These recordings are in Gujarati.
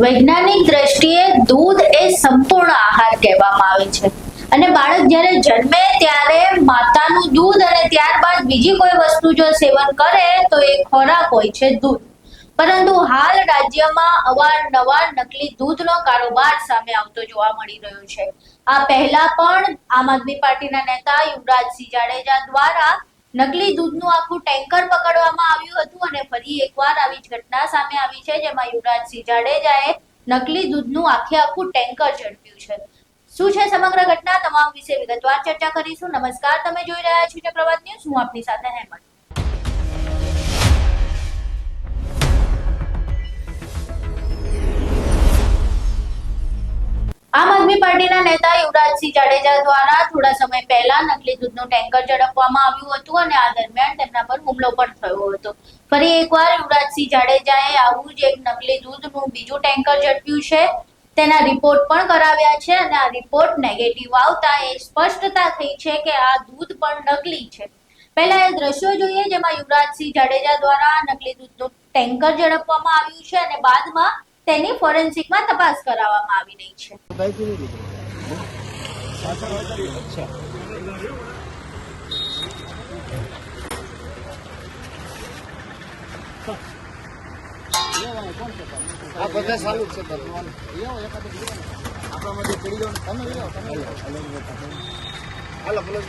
વૈજ્ઞાનિક દ્રષ્ટિએ દૂધ એ સંપૂર્ણ આહાર કહેવામાં આવે છે અને બાળક જ્યારે જન્મે ત્યારે માતાનું દૂધ અને ત્યારબાદ બીજી કોઈ વસ્તુ જો સેવન કરે તો એ ખોરાક હોય છે દૂધ. પરંતુ હાલ રાજ્યમાં અવારનવાર નકલી દૂધનો કારોબાર સામે આવતો જોવા મળી રહ્યો છે. આ પહેલા પણ આમ આદમી પાર્ટીના નેતા યુવરાજસિંહ જાડેજા દ્વારા નકલી દૂધનું આખું ટેન્કર પકડવામાં આવ્યું હતું અને ફરી એકવાર આવી જ ઘટના સામે આવી છે, જેમાં યુવરાજસિંહ જાડેજાએ નકલી દૂધનું આખું ટેન્કર ઝડપ્યું છે. શું છે સમગ્ર ઘટના, તમામ વિશે વિગતવાર ચર્ચા કરીશું. નમસ્કાર, તમે જોઈ રહ્યા છો ચક્રવાત ન્યૂઝ. હું આપની સાથે હેમંત. આમ આદમી પાર્ટીના નેતા યુવરાજસિંહ જાડેજા દ્વારા થોડા સમય પહેલા નકલી દૂધનું ટેન્કર ઝડપવામાં આવ્યું હતું અને આ દરમિયાન તેમના પર હુમલો પણ થયો હતો. ફરી એકવાર યુવરાજસિંહ જાડેજાએ આવું જ એક નકલી દૂધનું બીજું ટેન્કર ઝડપ્યું છે. તેના રિપોર્ટ પણ કરાવ્યા છે અને આ રિપોર્ટ નેગેટિવ આવતા એ સ્પષ્ટતા થઈ છે કે આ દૂધ પણ નકલી છે. પહેલા એ દ્રશ્યો જોઈએ જેમાં યુવરાજસિંહ જાડેજા દ્વારા નકલી દૂધનું ટેન્કર ઝડપવામાં આવ્યું છે અને બાદમાં તેની ફોરેન્સિકમાં તપાસ કરાવવામાં આવી રહી છે. આ બધા સારું છે આપણા માંથી પડી જાવ હાલો ભલે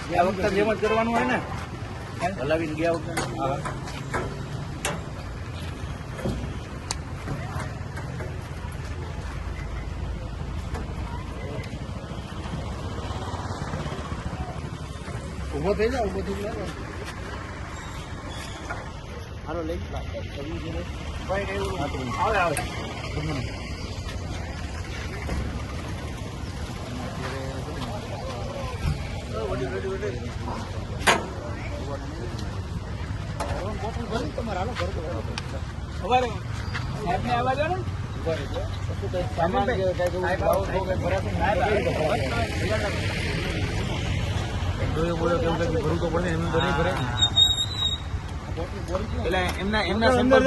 ગયા વખતે જેમ જ કરવાનું હોય ને હલાવીને ગયા વખતે ઉભો થઈ જાવ ઉભો થઈ જાવ હાલો લઈ આવે આવે ભરવું તો પડે એમ તો નહીં ભરે એટલે એમના સેમ્પલ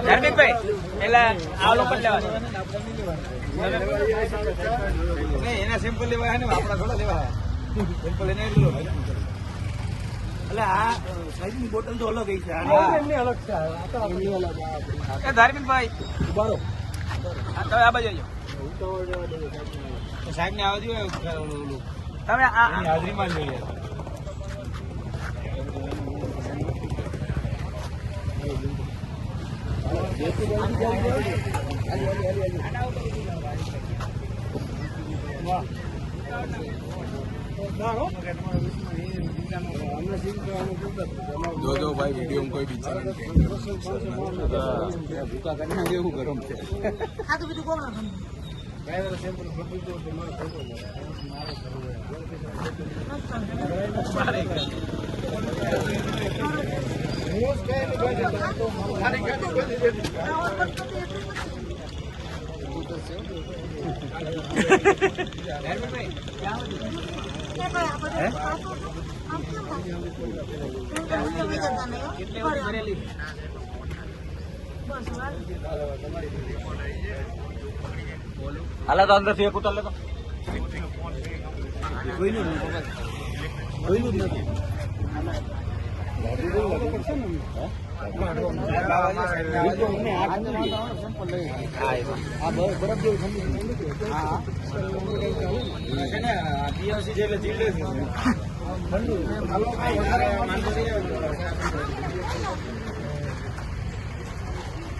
ધાર્મિકભાઈ એટલે આ લોકો લેવા એના સેમ્પલ લેવા ને આપણા થોડા લેવા સેમ્પલ એને એટલે આ સાઈઝની બોટલ તો અલગ છે અલગ છે ધાર્મિકભાઈ બરો તમે આ બાજુ સાહેબ ને આવજો તમે આ હાજરીમાં જોઈએ જો ભાઈ વિડીયો કોઈ બિચારા ભૂકા કરીને એવું ગરમ છે આ તો બધું કોણ હાલા તો અંદર થી એક ઉતાર લેતો કોઈનું નથી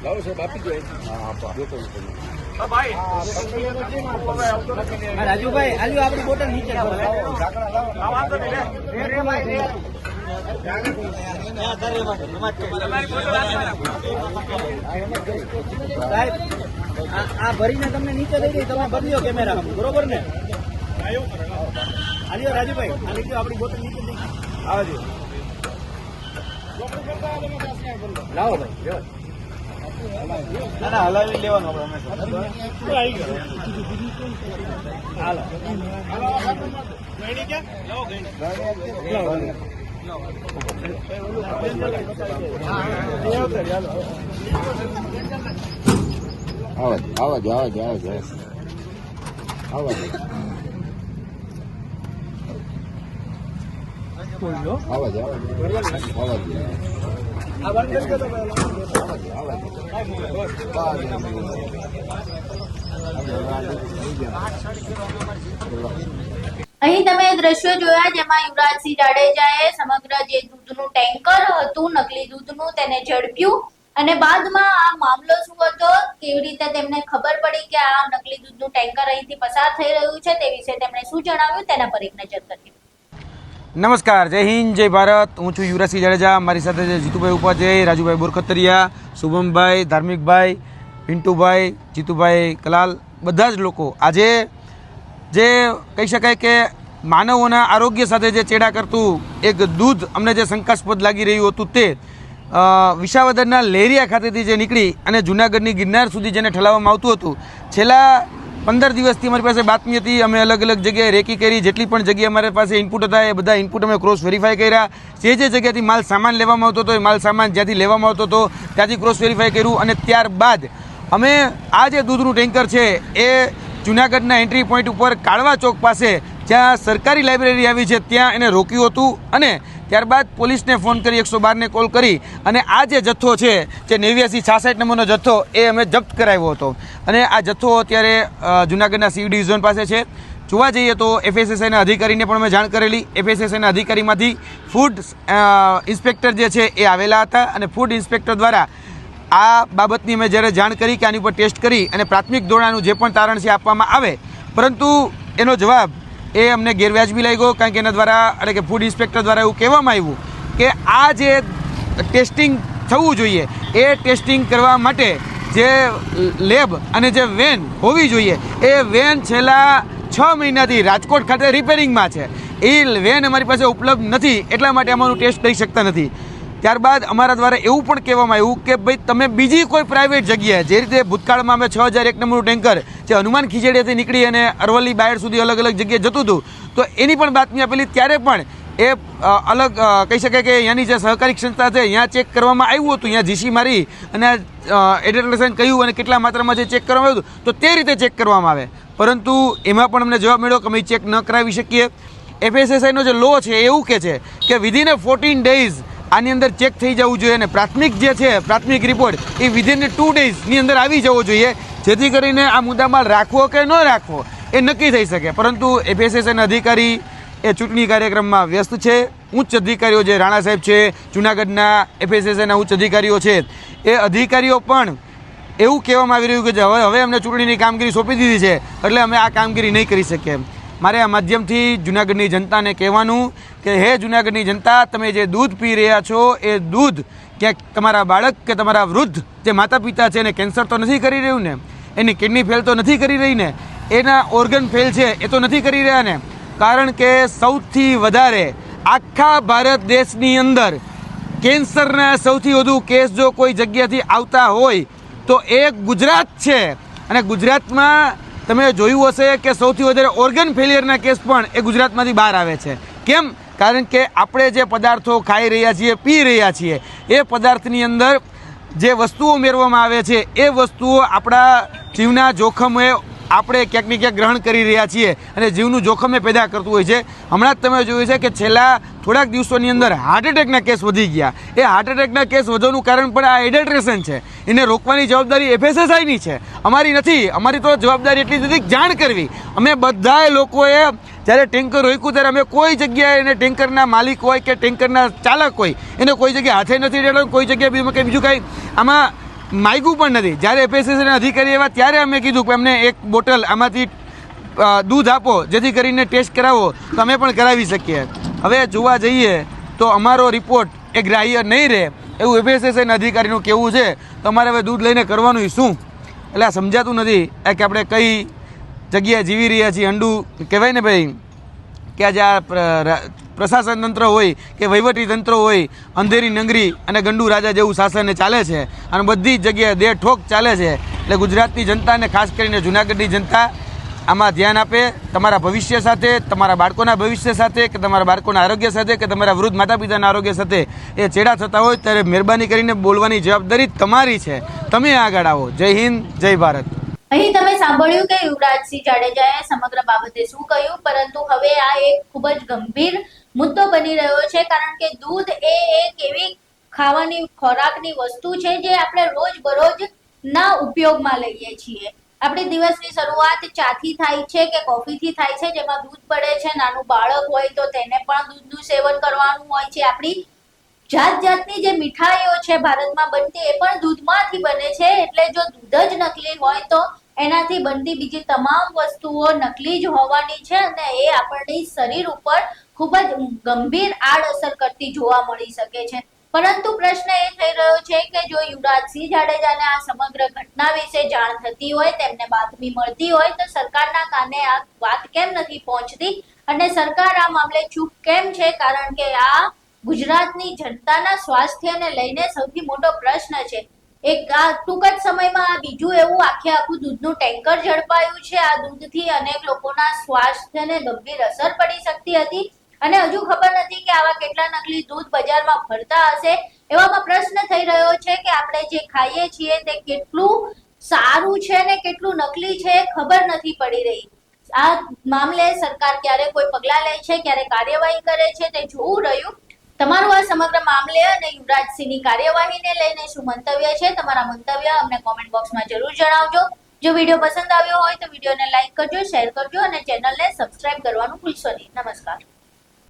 લાવો સાહેબ આપી દો રાજુભાઈ આલ્યો આપણી બોટલ નીચે સાહેબ આ ભરીને તમને નીચે દઈ દઈ તમે બદલ્યો કેમેરા બરોબર ને આલ્યો રાજુભાઈ આ લઈ આપણી બોટલ નીચે દઈ આવજો લાવો ભાઈ ના હલાવી લેવાનું આપણે અહીં તમે દ્રશ્યો જોયા જેમાં યુવરાજસિંહ જાડેજાએ સમગ્ર જે દૂધનું ટેન્કર હતું નકલી દૂધનું તેને ઝડપ્યું અને બાદમાં આ મામલો શું હતો, કેવી રીતે તેમને ખબર પડી કે આ નકલી દૂધનું ટેન્કર અહીંથી પસાર થઈ રહ્યું છે તે વિશે તેમણે શું જણાવ્યું તેના પર એક નજર કરીએ. નમસ્કાર, જય હિન્દ, જય ભારત. હું છું યુવરાજસિંહ જાડેજા. મારી સાથે છે જીતુભાઈ ઉપાધ્યાય, રાજુભાઈ બોરખતરિયા, શુભમભાઈ, ધાર્મિકભાઈ, પિન્ટુભાઈ, જીતુભાઈ કલાલ, બધા જ લોકો આજે જે કહી શકાય કે માનવોના આરોગ્ય સાથે જે ચેડા કરતું એક દૂધ અમને જે શંકાસ્પદ લાગી રહ્યું હતું તે વિસાવદરના લેરિયા ખાતેથી જે નીકળી અને જૂનાગઢની ગિરનાર સુધી જેને ઠલાવવામાં આવતું હતું. છેલ્લા 15 દિવસથી અમારી પાસે બાતમી હતી. અમે અલગ અલગ જગ્યાએ રેકી કરી, જેટલી પણ જગ્યાએ અમારી પાસે ઇનપુટ હતા એ બધા ઇનપુટ અમે ક્રોસ વેરીફાઈ કર્યા. જે જગ્યાથી માલ સામાન લેવામાં આવતો હતો એ માલ સામાન જ્યાંથી લેવામાં આવતો હતો ત્યાંથી ક્રોસ વેરીફાઈ કર્યું અને ત્યારબાદ અમે આ જે દૂધનું ટેન્કર છે એ જૂનાગઢના એન્ટ્રી પોઈન્ટ ઉપર કાળવા ચોક પાસે જ્યાં સરકારી લાઇબ્રેરી આવી છે ત્યાં એને રોક્યું હતું અને ત્યારબાદ પોલીસને ફોન કરી 112ને કોલ કરી અને આ જે જથ્થો છે જે 8966 નંબરનો જથ્થો એ અમે જપ્ત કરાવ્યો હતો અને આ જથ્થો અત્યારે જૂનાગઢના સી ડિવિઝન પાસે છે. જોવા જઈએ તો FSSAના અધિકારીને પણ અમે જાણ કરેલી. FSSAના અધિકારીમાંથી ફૂડ ઇન્સ્પેક્ટર જે છે એ આવેલા હતા અને ફૂડ ઇન્સ્પેક્ટર દ્વારા આ બાબતની મેં જ્યારે જાણ કરી કે આની ઉપર ટેસ્ટ કરી અને પ્રાથમિક ધોરણનું જે પણ તારણ છે આપવામાં આવે, પરંતુ એનો જવાબ એ અમને ગેરવ્યાજબી લાગ્યો. કારણ કે એના દ્વારા એટલે કે ફૂડ ઇન્સ્પેક્ટર દ્વારા એવું કહેવામાં આવ્યું કે આ જે ટેસ્ટિંગ થવું જોઈએ એ ટેસ્ટિંગ કરવા માટે જે લેબ અને જે વેન હોવી જોઈએ એ વેન છેલ્લા 6 મહિનાથી રાજકોટ ખાતે રિપેરિંગમાં છે. એ વેન અમારી પાસે ઉપલબ્ધ નથી, એટલા માટે અમારું ટેસ્ટ કરી શકતા નથી. ત્યારબાદ અમારા દ્વારા એવું પણ કહેવામાં આવ્યું કે ભાઈ તમે બીજી કોઈ પ્રાઇવેટ જગ્યાએ, જે રીતે ભૂતકાળમાં અમે 6001 નંબરનું ટેન્કર જે હનુમાન ખીજડીયાથી નીકળી અને અરવલ્લી બાયડ સુધી અલગ અલગ જગ્યાએ જતું હતું તો એની પણ બાતમી આપેલી. ત્યારે પણ એ અલગ કહી શકાય કે અહીંયાની જે સહકારી સંસ્થા છે અહીંયા ચેક કરવામાં આવ્યું હતું, અહીંયા જીસી મારી અને એડલ્ટ્રેશન કહ્યું અને કેટલા માત્રામાં જે ચેક કરવામાં આવ્યું તો તે રીતે ચેક કરવામાં આવે, પરંતુ એમાં પણ અમને જવાબ મળ્યો કે અમે ચેક ન કરાવી શકીએ. FSSAનો જે લો છે એવું કહે છે કે વિધિન 14 ડેઝ આની અંદર ચેક થઈ જવું જોઈએ અને પ્રાથમિક જે છે પ્રાથમિક રિપોર્ટ એ વિધિન 2 ડેઝની અંદર આવી જવો જોઈએ, જેથી કરીને આ મુદ્દામાલ રાખવો કે ન રાખવો એ નક્કી થઈ શકે. પરંતુ FSSAના અધિકારી એ ચૂંટણી કાર્યક્રમમાં વ્યસ્ત છે. ઉચ્ચ અધિકારીઓ જે રાણા સાહેબ છે, જૂનાગઢના FSSAના ઉચ્ચ અધિકારીઓ છે, એ અધિકારીઓ પણ એવું કહેવામાં આવી રહ્યું કે હવે અમને ચૂંટણીની કામગીરી સોંપી દીધી છે એટલે અમે આ કામગીરી નહીં કરી શકીએ. મારે આ માધ્યમથી જૂનાગઢની જનતાને કહેવાનું કે હે જૂનાગઢની જનતા, તમે જે દૂધ પી રહ્યા છો એ દૂધ ક્યાંક તમારા બાળક કે તમારા વૃદ્ધ જે માતા પિતા છે એને કેન્સર તો નથી કરી રહ્યું ને, એની કિડની ફેલ તો નથી કરી રહી ને, એના ઓર્ગન ફેલ છે એ તો નથી કરી રહ્યા ને? કારણ કે સૌથી વધારે આખા ભારત દેશની અંદર કેન્સરના સૌથી વધુ કેસ જો કોઈ જગ્યાથી આવતા હોય તો એ ગુજરાત છે. અને ગુજરાતમાં તમે જોયું હશે કે સૌથી વધારે ઓર્ગન ફેલિયરના કેસ પણ એ ગુજરાતમાંથી બહાર આવે છે. કેમ? કારણ કે આપણે જે પદાર્થો ખાઈ રહ્યા છીએ, પી રહ્યા છીએ, એ પદાર્થની અંદર જે વસ્તુઓ ઉમેરવામાં આવે છે એ વસ્તુઓ આપણા જીવના જોખમે આપણે ક્યાંક ને ક્યાંક ગ્રહણ કરી રહ્યા છીએ અને જીવનું જોખમ એ પેદા કરતું હોય છે. હમણાં જ તમે જોયું છે કે છેલ્લા થોડાક દિવસોની અંદર હાર્ટ એટેકના કેસ વધી ગયા. એ હાર્ટ એટેકના કેસ વધવાનું કારણ પણ આ એડલ્ટ્રેશન છે. એને રોકવાની જવાબદારી FSSAની છે, અમારી નથી. અમારી તો જવાબદારી એટલી હતી જાણ કરવી. અમે બધાએ લોકોએ જ્યારે ટેન્કર રોક્યું ત્યારે અમે કોઈ જગ્યાએ એને ટેન્કરના માલિક હોય કે ટેન્કરના ચાલક હોય એને કોઈ જગ્યાએ હાથે નથી રેડો, કોઈ જગ્યાએ બીજું કાંઈ આમાં માગ્યું પણ નથી. જ્યારે FSSAના અધિકારી આવ્યા ત્યારે અમે કીધું કે અમને એક બોટલ આમાંથી દૂધ આપો જેથી કરીને ટેસ્ટ કરાવો તો અમે પણ કરાવી શકીએ. હવે જોવા જઈએ તો અમારો રિપોર્ટ એ ગ્રાહ્ય નહીં રહે એવું FSSAના અધિકારીનું કહેવું છે. તો અમારે હવે દૂધ લઈને કરવાનું શું? એટલે આ સમજાતું નથી કે આપણે કઈ જગ્યાએ જીવી રહ્યા છીએ. અંડું કહેવાય ને ભાઈ કે આજે આ પ્રશાસન તંત્ર હોય કે વહીવટી તંત્ર હોય, અંધેરી નંગરી અને ગંડુ રાજા જેવું શાસન ચાલે છે અને બધી જ જગ્યાએ દે ઠોક ચાલે છે. એટલે ગુજરાતની જનતા અને ખાસ કરીને જૂનાગઢની જનતા આમાં ધ્યાન આપે, તમારા ભવિષ્ય સાથે, તમારા બાળકોના ભવિષ્ય સાથે, કે તમારા બાળકોના આરોગ્ય સાથે, કે તમારા વૃદ્ધ માતા પિતાના આરોગ્ય સાથે એ ચેડા થતા હોય ત્યારે મહેરબાની કરીને બોલવાની જવાબદારી તમારી છે. તમે આગળ આવો. જય હિન્દ, જય ભારત. અહીં તમે સાંભળ્યું કે યુવરાજસિંહ જાડેજાએ સમગ્ર બાબતે શું કહ્યું, પરંતુ હવે આ એક ખૂબ જ ગંભીર મુદ્દો બની રહ્યો છે, કારણ કે દૂધ એ એક એવી ખાવાની ખોરાકની વસ્તુ છે જે આપણે રોજ ના ઉપયોગમાં લઈએ છીએ. આપણી દિવસની શરૂઆત ચાથી થાય છે કે કોફીથી થાય છે, જેમાં દૂધ પડે છે. નાનું બાળક હોય તો તેને પણ દૂધનું સેવન કરવાનું હોય છે. આપણી જાતની જે મીઠાઈઓ છે ભારતમાં બનતી એ પણ દૂધમાંથી બને છે. એટલે જો દૂધ જ નકલી હોય તો એનાથી બનતી બીજી તમામ વસ્તુઓ નકલી જ હોવાની છે, અને એ આપણી શરીર ઉપર ખૂબ જ ગંભીર આડઅસર કરતી જોવા મળી શકે છે. પરંતુ પ્રશ્ન એ થઈ રહ્યો છે કે જો યુવરાજસિંહ જાડેજાને આ સમગ્ર ઘટના વિશે જાણ થતી હોય, તેમને બાતમી મળતી હોય, તો સરકારના કાને આ વાત કેમ નથી પહોંચતી અને સરકાર આ મામલે ચૂપ કેમ છે? કારણ કે આ ગુજરાતની જનતાના સ્વાસ્થ્યને લઈને સૌથી મોટો પ્રશ્ન છે. એક આ ટૂંક જ સમયમાં આ બીજું એવું આખું દૂધનું ટેન્કર ઝડપાયું છે. આ દૂધથી અનેક લોકોના સ્વાસ્થ્યને ગંભીર અસર પડી શકતી હતી અને હજુ ખબર નથી કે આવા કેટલા નકલી દૂધ બજારમાં ફરતા હશે. એવામાં પ્રશ્ન થઈ રહ્યો છે કે આપણે જે ખાઈએ છીએ તે કેટલું સારું છે ને કેટલું નકલી છે ખબર નથી પડી રહી. આ મામલે સરકાર ક્યારે કોઈ પગલાં લે છે, ક્યારે કાર્યવાહી કરે છે, તે જોવું રહ્યું. તમારું આ સમગ્ર મામલે અને યુવરાજસિંહની કાર્યવાહીને લઈને શું મંતવ્ય છે? તમારા મંતવ્ય અમને કોમેન્ટ બોક્સમાં જરૂર જણાવજો. જો વિડીયો પસંદ આવ્યો હોય તો વિડીયોને લાઈક કરજો, શેર કરજો અને ચેનલને સબસ્ક્રાઇબ કરવાનું ભૂલશો નહીં. નમસ્કાર.